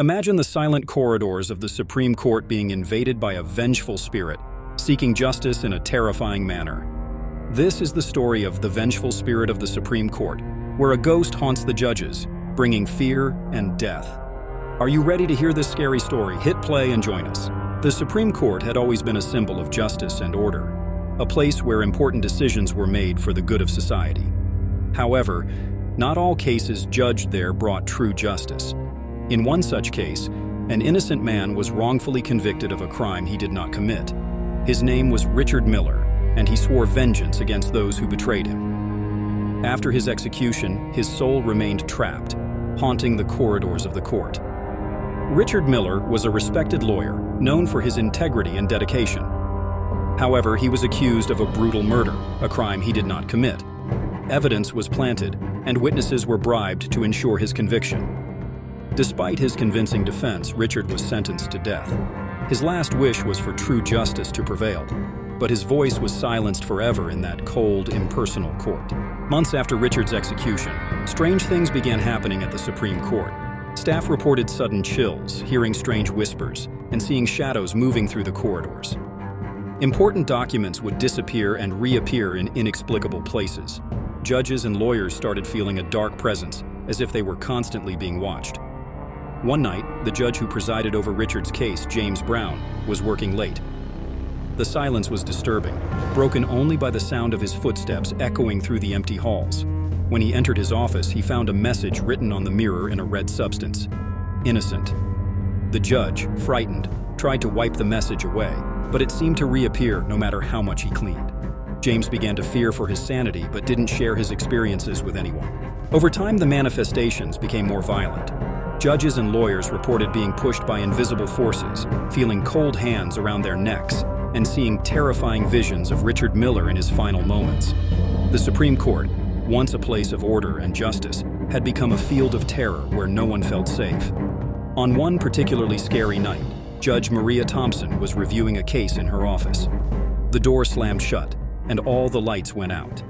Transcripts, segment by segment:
Imagine the silent corridors of the Supreme Court being invaded by a vengeful spirit, seeking justice in a terrifying manner. This is the story of the Vengeful Spirit of the Supreme Court, where a ghost haunts the judges, bringing fear and death. Are you ready to hear this scary story? Hit play and join us. The Supreme Court had always been a symbol of justice and order, a place where important decisions were made for the good of society. However, not all cases judged there brought true justice. In one such case, an innocent man was wrongfully convicted of a crime he did not commit. His name was Richard Miller, and he swore vengeance against those who betrayed him. After his execution, his soul remained trapped, haunting the corridors of the court. Richard Miller was a respected lawyer, known for his integrity and dedication. However, he was accused of a brutal murder, a crime he did not commit. Evidence was planted, and witnesses were bribed to ensure his conviction. Despite his convincing defense, Richard was sentenced to death. His last wish was for true justice to prevail, but his voice was silenced forever in that cold, impersonal court. Months after Richard's execution, strange things began happening at the Supreme Court. Staff reported sudden chills, hearing strange whispers, and seeing shadows moving through the corridors. Important documents would disappear and reappear in inexplicable places. Judges and lawyers started feeling a dark presence, as if they were constantly being watched. One night, the judge who presided over Richard's case, James Brown, was working late. The silence was disturbing, broken only by the sound of his footsteps echoing through the empty halls. When he entered his office, he found a message written on the mirror in a red substance: innocent. The judge, frightened, tried to wipe the message away, but it seemed to reappear no matter how much he cleaned. James began to fear for his sanity, but didn't share his experiences with anyone. Over time, the manifestations became more violent. Judges and lawyers reported being pushed by invisible forces, feeling cold hands around their necks, and seeing terrifying visions of Richard Miller in his final moments. The Supreme Court, once a place of order and justice, had become a field of terror where no one felt safe. On one particularly scary night, Judge Maria Thompson was reviewing a case in her office. The door slammed shut, and all the lights went out.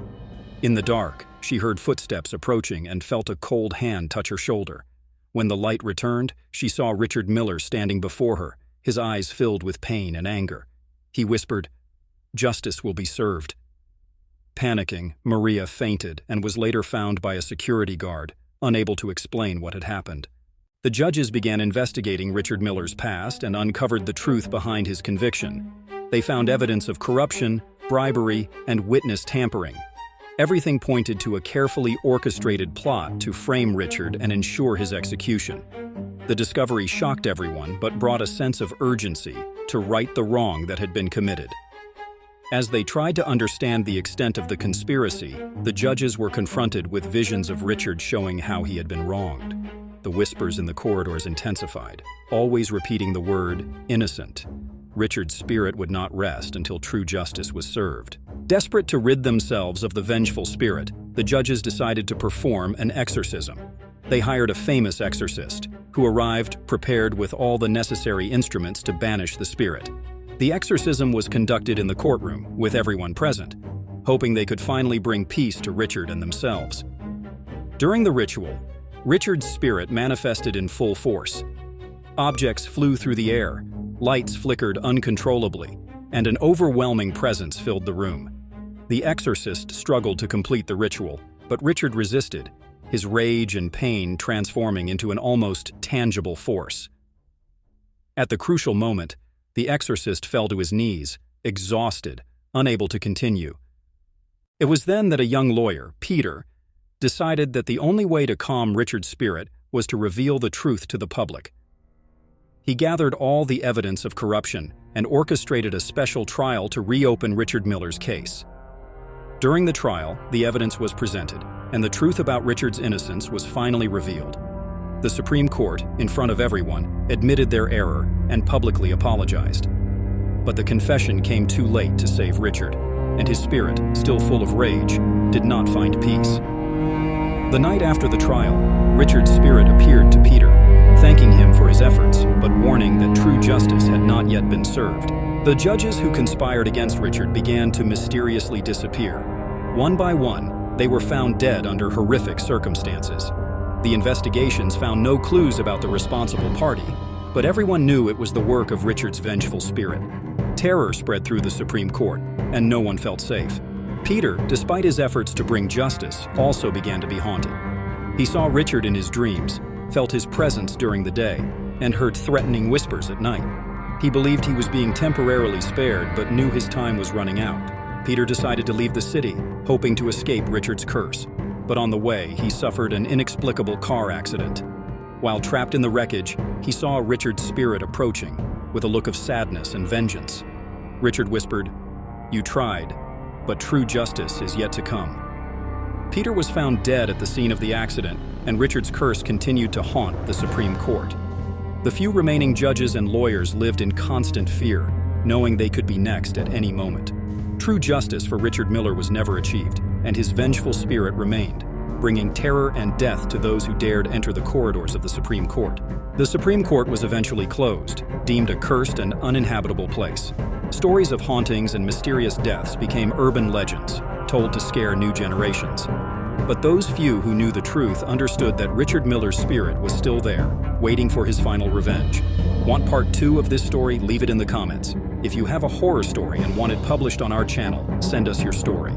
In the dark, she heard footsteps approaching and felt a cold hand touch her shoulder. When the light returned, she saw Richard Miller standing before her, his eyes filled with pain and anger. He whispered, "Justice will be served." Panicking, Maria fainted and was later found by a security guard, unable to explain what had happened. The judges began investigating Richard Miller's past and uncovered the truth behind his conviction. They found evidence of corruption, bribery, and witness tampering. Everything pointed to a carefully orchestrated plot to frame Richard and ensure his execution. The discovery shocked everyone, but brought a sense of urgency to right the wrong that had been committed. As they tried to understand the extent of the conspiracy, the judges were confronted with visions of Richard showing how he had been wronged. The whispers in the corridors intensified, always repeating the word innocent. Richard's spirit would not rest until true justice was served. Desperate to rid themselves of the vengeful spirit, the judges decided to perform an exorcism. They hired a famous exorcist, who arrived prepared with all the necessary instruments to banish the spirit. The exorcism was conducted in the courtroom, with everyone present, hoping they could finally bring peace to Richard and themselves. During the ritual, Richard's spirit manifested in full force. Objects flew through the air, lights flickered uncontrollably, and an overwhelming presence filled the room. The exorcist struggled to complete the ritual, but Richard resisted, his rage and pain transforming into an almost tangible force. At the crucial moment, the exorcist fell to his knees, exhausted, unable to continue. It was then that a young lawyer, Peter, decided that the only way to calm Richard's spirit was to reveal the truth to the public. He gathered all the evidence of corruption and orchestrated a special trial to reopen Richard Miller's case. During the trial, the evidence was presented, and the truth about Richard's innocence was finally revealed. The Supreme Court, in front of everyone, admitted their error and publicly apologized. But the confession came too late to save Richard, and his spirit, still full of rage, did not find peace. The night after the trial, Richard's spirit appeared to Peter, thanking him for his efforts, but warning that true justice had not yet been served. The judges who conspired against Richard began to mysteriously disappear. One by one, they were found dead under horrific circumstances. The investigations found no clues about the responsible party, but everyone knew it was the work of Richard's vengeful spirit. Terror spread through the Supreme Court, and no one felt safe. Peter, despite his efforts to bring justice, also began to be haunted. He saw Richard in his dreams, felt his presence during the day, and heard threatening whispers at night. He believed he was being temporarily spared, but knew his time was running out. Peter decided to leave the city, hoping to escape Richard's curse. But on the way, he suffered an inexplicable car accident. While trapped in the wreckage, he saw Richard's spirit approaching, with a look of sadness and vengeance. Richard whispered, "You tried, but true justice is yet to come." Peter was found dead at the scene of the accident, and Richard's curse continued to haunt the Supreme Court. The few remaining judges and lawyers lived in constant fear, knowing they could be next at any moment. True justice for Richard Miller was never achieved, and his vengeful spirit remained, bringing terror and death to those who dared enter the corridors of the Supreme Court. The Supreme Court was eventually closed, deemed a cursed and uninhabitable place. Stories of hauntings and mysterious deaths became urban legends, told to scare new generations. But those few who knew the truth understood that Richard Miller's spirit was still there, waiting for his final revenge. Want part 2 of this story? Leave it in the comments. If you have a horror story and want it published on our channel, send us your story.